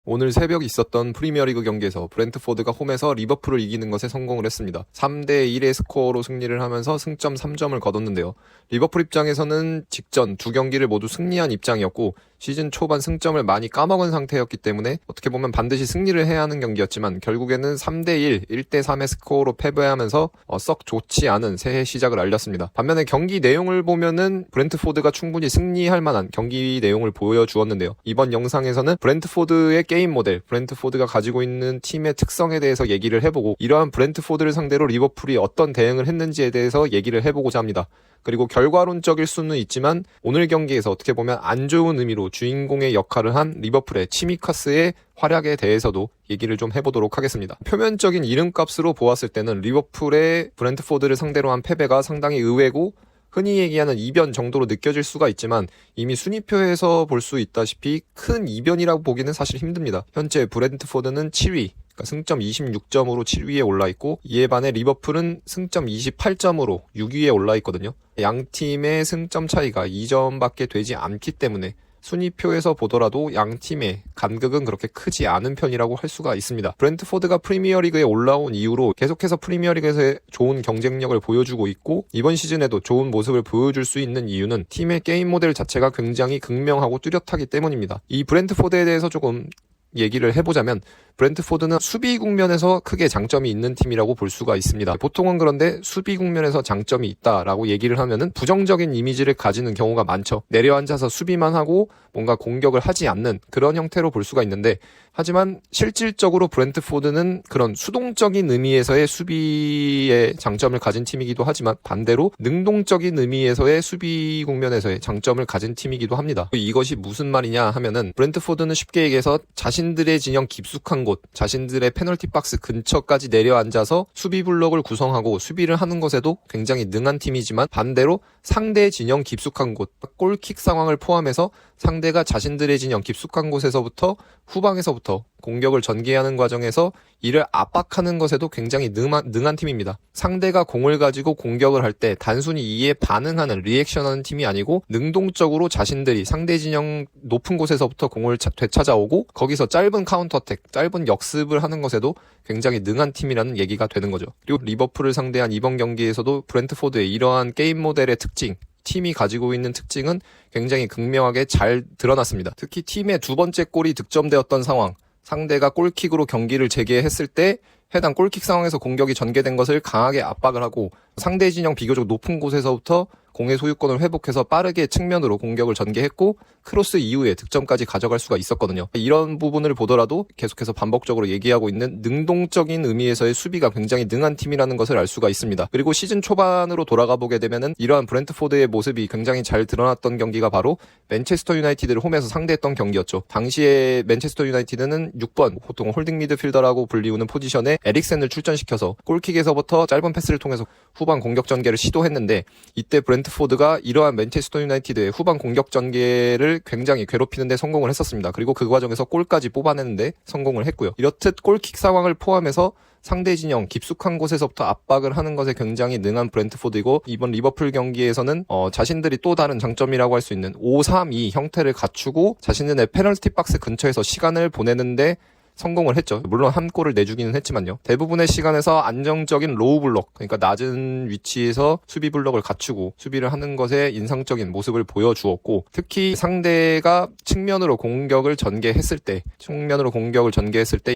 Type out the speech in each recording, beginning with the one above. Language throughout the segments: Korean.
오늘 새벽 있었던 프리미어리그 경기에서 브렌트포드가 홈에서 리버풀을 이기는 것에 성공을 했습니다. 3대1의 스코어로 승리를 하면서 승점 3점을 거뒀는데요. 리버풀 입장에서는 직전 두 경기를 모두 승리한 입장이었고 시즌 초반 승점을 많이 까먹은 상태였기 때문에 어떻게 보면 반드시 승리를 해야 하는 경기였지만 결국에는 3대1, 1대3의 스코어로 패배하면서 썩 좋지 않은 새해 시작을 알렸습니다. 반면에 경기 내용을 보면은 브렌트포드가 충분히 승리할 만한 경기 내용을 보여주었는데요. 이번 영상에서는 브렌트포드의 게임 모델, 브렌트포드가 가지고 있는 팀의 특성에 대해서 얘기를 해보고 이러한 브렌트포드를 상대로 리버풀이 어떤 대응을 했는지에 대해서 얘기를 해보고자 합니다. 그리고 결과론적일 수는 있지만 오늘 경기에서 어떻게 보면 안 좋은 의미로 주인공의 역할을 한 리버풀의 치미카스의 활약에 대해서도 얘기를 좀 해보도록 하겠습니다. 표면적인 이름값으로 보았을 때는 리버풀의 브렌트포드를 상대로 한 패배가 상당히 의외고 흔히 얘기하는 이변 정도로 느껴질 수가 있지만 이미 순위표에서 볼 수 있다시피 큰 이변이라고 보기는 사실 힘듭니다. 현재 브렌트포드는 7위, 그러니까 승점 26점으로 7위에 올라있고 이에 반해 리버풀은 승점 28점으로 6위에 올라있거든요. 양 팀의 승점 차이가 2점밖에 되지 않기 때문에 순위표에서 보더라도 양 팀의 간극은 그렇게 크지 않은 편이라고 할 수가 있습니다. 브렌트포드가 프리미어리그에 올라온 이후로 계속해서 프리미어리그에서의 좋은 경쟁력을 보여주고 있고 이번 시즌에도 좋은 모습을 보여줄 수 있는 이유는 팀의 게임 모델 자체가 굉장히 극명하고 뚜렷하기 때문입니다. 이 브렌트포드에 대해서 조금 얘기를 해보자면 브렌트포드는 수비 국면에서 크게 장점이 있는 팀이라고 볼 수가 있습니다. 보통은 그런데 수비 국면에서 장점이 있다라고 얘기를 하면은 부정적인 이미지를 가지는 경우가 많죠. 내려앉아서 수비만 하고 뭔가 공격을 하지 않는 그런 형태로 볼 수가 있는데 하지만 실질적으로 브렌트포드는 그런 수동적인 의미에서의 수비의 장점을 가진 팀이기도 하지만 반대로 능동적인 의미에서의 수비 국면에서의 장점을 가진 팀이기도 합니다. 이것이 무슨 말이냐 하면은 브렌트포드는 쉽게 얘기해서 자신들의 진영 깊숙한 곳, 자신들의 페널티 박스 근처까지 내려앉아서 수비 블록을 구성하고 수비를 하는 것에도 굉장히 능한 팀이지만 반대로 상대 진영 깊숙한 곳, 골킥 상황을 포함해서 상대가 자신들의 진영 깊숙한 곳에서부터 후방에서부터 공격을 전개하는 과정에서 이를 압박하는 것에도 굉장히 능한 팀입니다. 상대가 공을 가지고 공격을 할 때 단순히 이에 반응하는 리액션하는 팀이 아니고 능동적으로 자신들이 상대 진영 높은 곳에서부터 공을 되찾아오고 거기서 짧은 카운터어택, 짧은 역습을 하는 것에도 굉장히 능한 팀이라는 얘기가 되는 거죠. 그리고 리버풀을 상대한 이번 경기에서도 브렌트포드의 이러한 게임 모델의 특징, 팀이 가지고 있는 특징은 굉장히 극명하게 잘 드러났습니다. 특히 팀의 두 번째 골이 득점되었던 상황, 상대가 골킥으로 경기를 재개했을 때 해당 골킥 상황에서 공격이 전개된 것을 강하게 압박을 하고 상대 진영 비교적 높은 곳에서부터 공의 소유권을 회복해서 빠르게 측면으로 공격을 전개했고 크로스 이후에 득점까지 가져갈 수가 있었거든요. 이런 부분을 보더라도 계속해서 반복적으로 얘기하고 있는 능동적인 의미에서의 수비가 굉장히 능한 팀이라는 것을 알 수가 있습니다. 그리고 시즌 초반으로 돌아가 보게 되면은 이러한 브렌트포드의 모습이 굉장히 잘 드러났던 경기가 바로 맨체스터 유나이티드를 홈에서 상대했던 경기였죠. 당시에 맨체스터 유나이티드는 6번, 보통 홀딩 미드필더라고 불리우는 포지션에 에릭센을 출전시켜서 골킥에서부터 짧은 패스를 통해서 후반 공격 전개를 시도했는데 이때 브렌트포드가 이러한 맨체스터 유나이티드의 후반 공격 전개를 굉장히 괴롭히는 데 성공을 했었습니다. 그리고 그 과정에서 골까지 뽑아내는데 성공을 했고요. 이렇듯 골킥 상황을 포함해서 상대 진영 깊숙한 곳에서부터 압박을 하는 것에 굉장히 능한 브렌트포드이고 이번 리버풀 경기에서는 자신들이 또 다른 장점이라고 할 수 있는 5-3-2 형태를 갖추고 자신들의 페널티 박스 근처에서 시간을 보내는데 성공을 했죠. 물론 한 골을 내주기는 했지만요. 대부분의 시간에서 안정적인 로우 블록, 그러니까 낮은 위치에서 수비 블록을 갖추고 수비를 하는 것에 인상적인 모습을 보여주었고 특히 상대가 측면으로 공격을 전개했을 때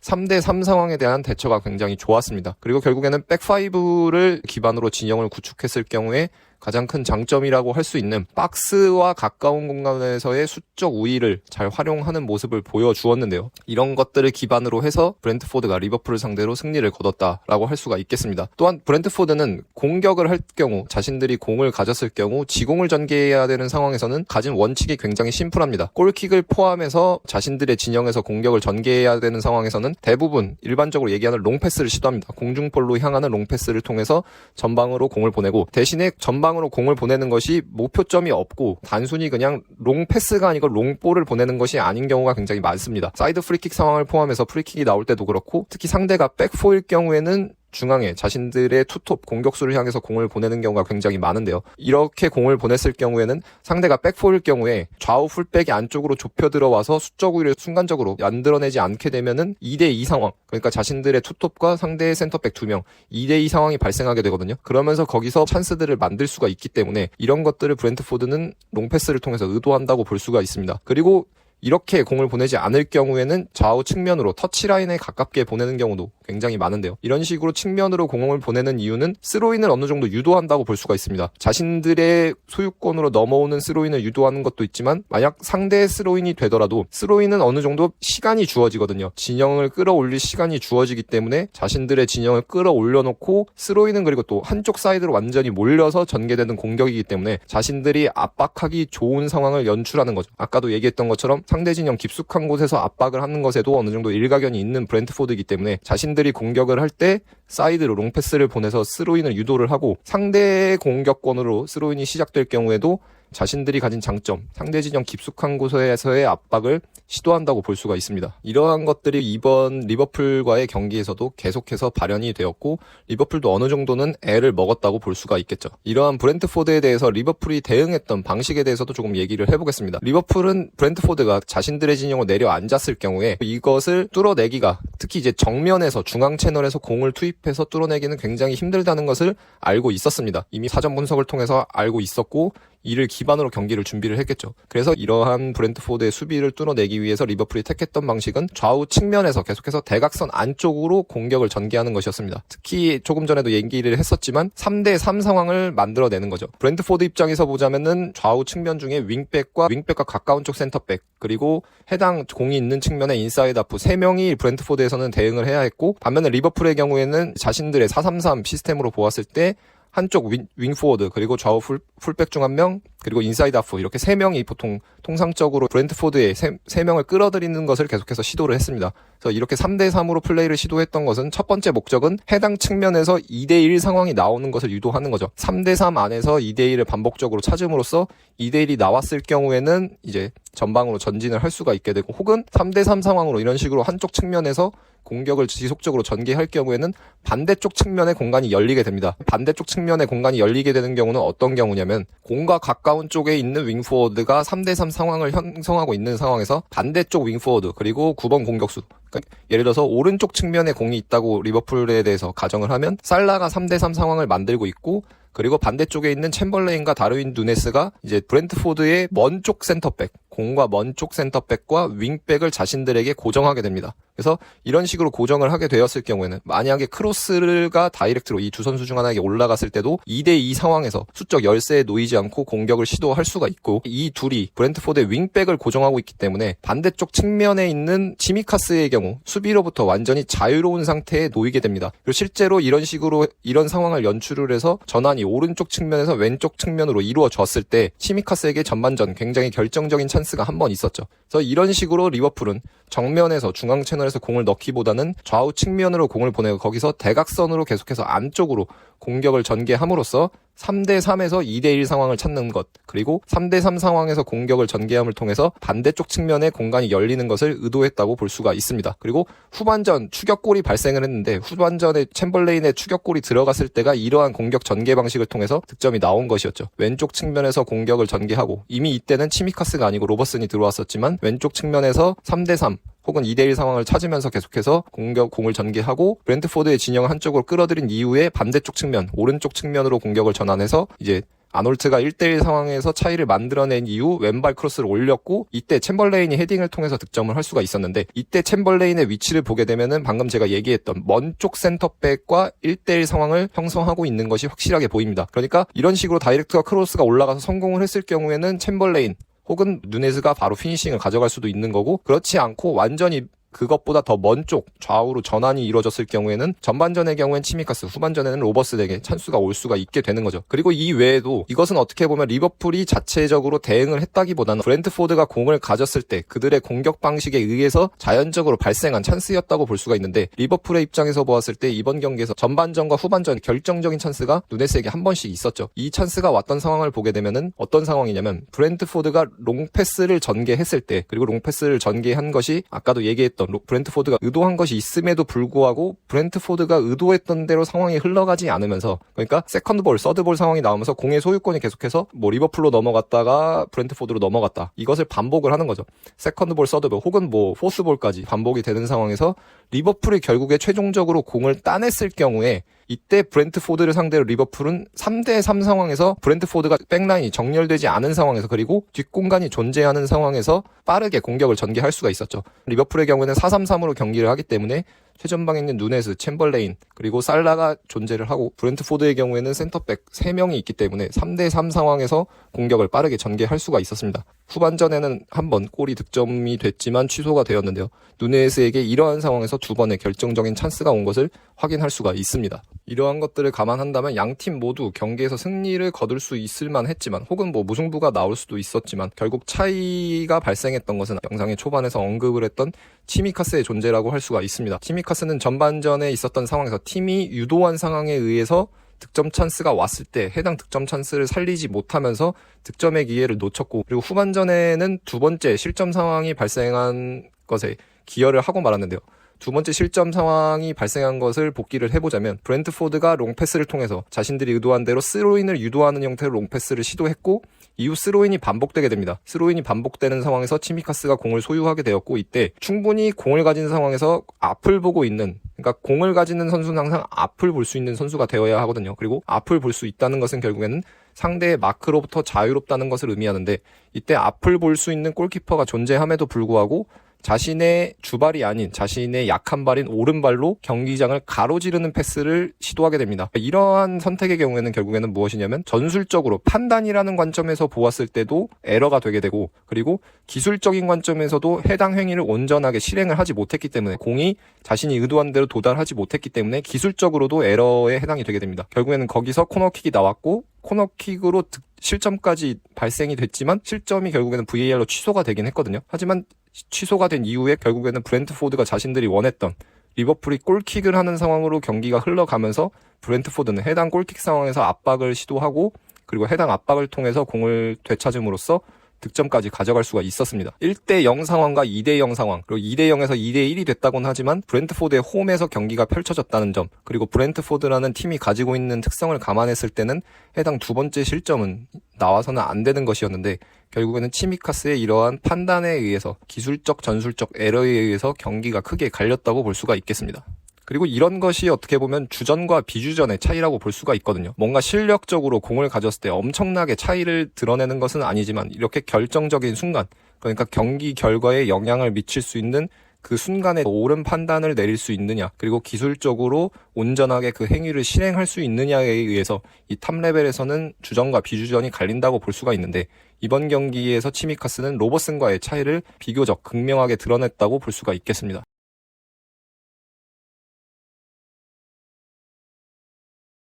3대3 상황에 대한 대처가 굉장히 좋았습니다. 그리고 결국에는 백5를 기반으로 진영을 구축했을 경우에 가장 큰 장점이라고 할 수 있는 박스와 가까운 공간에서의 수적 우위를 잘 활용하는 모습을 보여주었는데요. 이런 것들을 기반으로 해서 브렌트포드가 리버풀을 상대로 승리를 거뒀다라고 할 수가 있겠습니다. 또한 브렌트포드는 공격을 할 경우 자신들이 공을 가졌을 경우 지공을 전개해야 되는 상황에서는 가진 원칙이 굉장히 심플합니다. 골킥을 포함해서 자신들의 진영에서 공격을 전개해야 되는 상황에서는 대부분 일반적으로 얘기하는 롱패스를 시도합니다. 공중볼로 향하는 롱패스를 통해서 전방으로 공을 보내고 대신에 전방으로 공을 보내는 것이 목표점이 없고 단순히 그냥 롱패스가 아니고 롱볼을 보내는 것이 아닌 경우가 굉장히 많습니다. 사이드 프리킥 상황을 포함해서 프리킥이 나올 때도 그렇고 특히 상대가 백포일 경우에는 중앙에 자신들의 투톱 공격수를 향해서 공을 보내는 경우가 굉장히 많은데요. 이렇게 공을 보냈을 경우에는 상대가 백포일 경우에 좌우 풀백이 안쪽으로 좁혀 들어와서 수적 우위를 순간적으로 만들어내지 않게 되면은 2대2 상황, 그러니까 자신들의 투톱과 상대의 센터백 2명 2대2 상황이 발생하게 되거든요. 그러면서 거기서 찬스들을 만들 수가 있기 때문에 이런 것들을 브렌트포드는 롱패스를 통해서 의도한다고 볼 수가 있습니다. 그리고 이렇게 공을 보내지 않을 경우에는 좌우 측면으로 터치라인에 가깝게 보내는 경우도 굉장히 많은데요. 이런 식으로 측면으로 공을 보내는 이유는 스로인을 어느 정도 유도한다고 볼 수가 있습니다. 자신들의 소유권으로 넘어오는 스로인을 유도하는 것도 있지만 만약 상대의 스로인이 되더라도 스로인은 어느 정도 시간이 주어지거든요. 진영을 끌어올릴 시간이 주어지기 때문에 자신들의 진영을 끌어올려놓고 스로인은 그리고 또 한쪽 사이드로 완전히 몰려서 전개되는 공격이기 때문에 자신들이 압박하기 좋은 상황을 연출하는 거죠. 아까도 얘기했던 것처럼 상대 진영 깊숙한 곳에서 압박을 하는 것에도 어느 정도 일가견이 있는 브렌트포드이기 때문에 자신들이 공격을 할 때 사이드로 롱패스를 보내서 스로인을 유도를 하고 상대의 공격권으로 스로인이 시작될 경우에도 자신들이 가진 장점, 상대 진영 깊숙한 곳에서의 압박을 시도한다고 볼 수가 있습니다. 이러한 것들이 이번 리버풀과의 경기에서도 계속해서 발현이 되었고 리버풀도 어느 정도는 애를 먹었다고 볼 수가 있겠죠. 이러한 브렌트포드에 대해서 리버풀이 대응했던 방식에 대해서도 조금 얘기를 해보겠습니다. 리버풀은 브렌트포드가 자신들의 진영을 내려앉았을 경우에 이것을 뚫어내기가 특히 이제 정면에서 중앙 채널에서 공을 투입해서 뚫어내기는 굉장히 힘들다는 것을 알고 있었습니다. 이미 사전 분석을 통해서 알고 있었고 이를 기반으로 경기를 준비를 했겠죠. 그래서 이러한 브렌트포드의 수비를 뚫어내기 위해서 리버풀이 택했던 방식은 좌우 측면에서 계속해서 대각선 안쪽으로 공격을 전개하는 것이었습니다. 특히 조금 전에도 얘기를 했었지만 3대3 상황을 만들어내는 거죠. 브렌트포드 입장에서 보자면은 좌우 측면 중에 윙백과 가까운 쪽 센터백 그리고 해당 공이 있는 측면의 인사이드 하프 3명이 브렌트포드에서는 대응을 해야 했고 반면에 리버풀의 경우에는 자신들의 4-3-3 시스템으로 보았을 때 한쪽 윙포워드 그리고 좌우 풀백 중 한 명 그리고 인사이드 하프 이렇게 3명이 보통 통상적으로 브렌트포드의 3명을 끌어들이는 것을 계속해서 시도를 했습니다. 그래서 이렇게 3대3으로 플레이를 시도했던 것은 첫 번째 목적은 해당 측면에서 2대1 상황이 나오는 것을 유도하는 거죠. 3대3 안에서 2대1을 반복적으로 찾음으로써 2대1이 나왔을 경우에는 이제 전방으로 전진을 할 수가 있게 되고 혹은 3대3 상황으로 이런 식으로 한쪽 측면에서 공격을 지속적으로 전개할 경우에는 반대쪽 측면의 공간이 열리게 됩니다. 반대쪽 측면의 공간이 열리게 되는 경우는 어떤 경우냐면 공과 가까운 쪽에 있는 윙포워드가 3대3 상황을 형성하고 있는 상황에서 반대쪽 윙포워드 그리고 9번 공격수 그러니까 예를 들어서 오른쪽 측면에 공이 있다고 리버풀에 대해서 가정을 하면 살라가 3대3 상황을 만들고 있고 그리고 반대쪽에 있는 챔벌레인과 다르윈 누네스가 이제 브렌트포드의 먼 쪽 센터백, 공과 먼 쪽 센터백과 윙백을 자신들에게 고정하게 됩니다. 그래서 이런 식으로 고정을 하게 되었을 경우에는 만약에 크로스가 다이렉트로 이 두 선수 중 하나에게 올라갔을 때도 2대2 상황에서 수적 열세에 놓이지 않고 공격을 시도할 수가 있고 이 둘이 브렌트포드의 윙백을 고정하고 있기 때문에 반대쪽 측면에 있는 치미카스의 경우 수비로부터 완전히 자유로운 상태에 놓이게 됩니다. 그리고 실제로 이런 식으로 이런 상황을 연출을 해서 전환이 오른쪽 측면에서 왼쪽 측면으로 이루어졌을 때 치미카스에게 전반전 굉장히 결정적인 찬스가 한 번 있었죠. 그래서 이런 식으로 리버풀은 정면에서 중앙 채널에서 공을 넣기보다는 좌우 측면으로 공을 보내고 거기서 대각선으로 계속해서 안쪽으로 공격을 전개함으로써 3대3에서 2대1 상황을 찾는 것 그리고 3대3 상황에서 공격을 전개함을 통해서 반대쪽 측면에 공간이 열리는 것을 의도했다고 볼 수가 있습니다. 그리고 후반전 추격골이 발생을 했는데 후반전에 챔벌레인의 추격골이 들어갔을 때가 이러한 공격 전개 방식을 통해서 득점이 나온 것이었죠. 왼쪽 측면에서 공격을 전개하고 이미 이때는 치미카스가 아니고 로버슨이 들어왔었지만 왼쪽 측면에서 3대3 혹은 2대1 상황을 찾으면서 계속해서 공을 전개하고 브렌트포드의 진영을 한쪽으로 끌어들인 이후에 반대쪽 측면, 오른쪽 측면으로 공격을 전환해서 이제 아놀트가 1대1 상황에서 차이를 만들어낸 이후 왼발 크로스를 올렸고 이때 챔벌레인이 헤딩을 통해서 득점을 할 수가 있었는데 이때 챔벌레인의 위치를 보게 되면은 방금 제가 얘기했던 먼 쪽 센터백과 1대1 상황을 형성하고 있는 것이 확실하게 보입니다. 그러니까 이런 식으로 다이렉트가 크로스가 올라가서 성공을 했을 경우에는 챔벌레인 혹은 누네즈가 바로 피니싱을 가져갈 수도 있는 거고 그렇지 않고 완전히 그것보다 더 먼 쪽 좌우로 전환이 이루어졌을 경우에는 전반전의 경우엔 치미카스, 후반전에는 로버슨에게 찬스가 올 수가 있게 되는 거죠. 그리고 이 외에도 이것은 어떻게 보면 리버풀이 자체적으로 대응을 했다기보다는 브렌트포드가 공을 가졌을 때 그들의 공격 방식에 의해서 자연적으로 발생한 찬스였다고 볼 수가 있는데 리버풀의 입장에서 보았을 때 이번 경기에서 전반전과 후반전 결정적인 찬스가 누네스에게 한 번씩 있었죠. 이 찬스가 왔던 상황을 보게 되면은 어떤 상황이냐면 브렌트포드가 롱패스를 전개했을 때 그리고 롱패스를 전개한 것이 아까도 얘기했던 브랜트포드가 의도한 것이 있음에도 불구하고 브랜트포드가 의도했던 대로 상황이 흘러가지 않으면서, 그러니까 세컨드볼, 서드볼 상황이 나오면서 공의 소유권이 계속해서 뭐 리버풀로 넘어갔다가 브랜트포드로 넘어갔다, 이것을 반복을 하는 거죠. 세컨드볼, 서드볼 혹은 뭐 포스볼까지 반복이 되는 상황에서 리버풀이 결국에 최종적으로 공을 따냈을 경우에, 이때 브랜트포드를 상대로 리버풀은 3대3 상황에서 브랜트포드가 백라인이 정렬되지 않은 상황에서, 그리고 뒷공간이 존재하는 상황에서 빠르게 공격을 전개할 수가 있었죠. 리버풀의 경우에는 4-3-3으로 경기를 하기 때문에 최전방에 있는 누네스, 챔벌레인, 그리고 살라가 존재를 하고, 브랜트포드의 경우에는 센터백 3명이 있기 때문에 3대3 상황에서 공격을 빠르게 전개할 수가 있었습니다. 후반전에는 한 번 골이 득점이 됐지만 취소가 되었는데요. 누네스에게 이러한 상황에서 2번의 결정적인 찬스가 온 것을 확인할 수가 있습니다. 이러한 것들을 감안한다면 양팀 모두 경기에서 승리를 거둘 수 있을 만했지만, 혹은 뭐 무승부가 나올 수도 있었지만, 결국 차이가 발생했던 것은 영상의 초반에서 언급을 했던 치미카스의 존재라고 할 수가 있습니다. 치미카스는 전반전에 있었던 상황에서 팀이 유도한 상황에 의해서 득점 찬스가 왔을 때 해당 득점 찬스를 살리지 못하면서 득점의 기회를 놓쳤고, 그리고 후반전에는 2번째 실점 상황이 발생한 것에 기여를 하고 말았는데요. 2번째 실점 상황이 발생한 것을 복기를 해보자면, 브랜트포드가 롱패스를 통해서 자신들이 의도한 대로 스로인을 유도하는 형태로 롱패스를 시도했고, 이후 스로인이 반복되게 됩니다. 스로인이 반복되는 상황에서 치미카스가 공을 소유하게 되었고, 이때 충분히 공을 가진 상황에서 앞을 보고 있는, 그러니까 공을 가지는 선수는 항상 앞을 볼 수 있는 선수가 되어야 하거든요. 그리고 앞을 볼 수 있다는 것은 결국에는 상대의 마크로부터 자유롭다는 것을 의미하는데, 이때 앞을 볼 수 있는 골키퍼가 존재함에도 불구하고 자신의 주발이 아닌 자신의 약한 발인 오른발로 경기장을 가로지르는 패스를 시도하게 됩니다. 이러한 선택의 경우에는 결국에는 무엇이냐면, 전술적으로 판단이라는 관점에서 보았을 때도 에러가 되게 되고, 그리고 기술적인 관점에서도 해당 행위를 온전하게 실행을 하지 못했기 때문에, 공이 자신이 의도한 대로 도달하지 못했기 때문에 기술적으로도 에러에 해당이 되게 됩니다. 결국에는 거기서 코너킥이 나왔고, 코너킥으로 실점까지 발생이 됐지만 실점이 결국에는 VAR로 취소가 되긴 했거든요. 하지만 취소가 된 이후에 결국에는 브랜트포드가 자신들이 원했던 리버풀이 골킥을 하는 상황으로 경기가 흘러가면서, 브랜트포드는 해당 골킥 상황에서 압박을 시도하고, 그리고 해당 압박을 통해서 공을 되찾음으로써 득점까지 가져갈 수가 있었습니다. 1대0 상황과 2대0 상황, 그리고 2대0에서 2대1이 됐다고는 하지만 브랜트포드의 홈에서 경기가 펼쳐졌다는 점, 그리고 브랜트포드라는 팀이 가지고 있는 특성을 감안했을 때는 해당 2번째 실점은 나와서는 안 되는 것이었는데, 결국에는 치미카스의 이러한 판단에 의해서, 기술적 전술적 에러에 의해서 경기가 크게 갈렸다고 볼 수가 있겠습니다. 그리고 이런 것이 어떻게 보면 주전과 비주전의 차이라고 볼 수가 있거든요. 뭔가 실력적으로 공을 가졌을 때 엄청나게 차이를 드러내는 것은 아니지만, 이렇게 결정적인 순간, 그러니까 경기 결과에 영향을 미칠 수 있는 그 순간에 옳은 판단을 내릴 수 있느냐, 그리고 기술적으로 온전하게 그 행위를 실행할 수 있느냐에 의해서 이 탑 레벨에서는 주전과 비주전이 갈린다고 볼 수가 있는데, 이번 경기에서 치미카스는 로버슨과의 차이를 비교적 극명하게 드러냈다고 볼 수가 있겠습니다.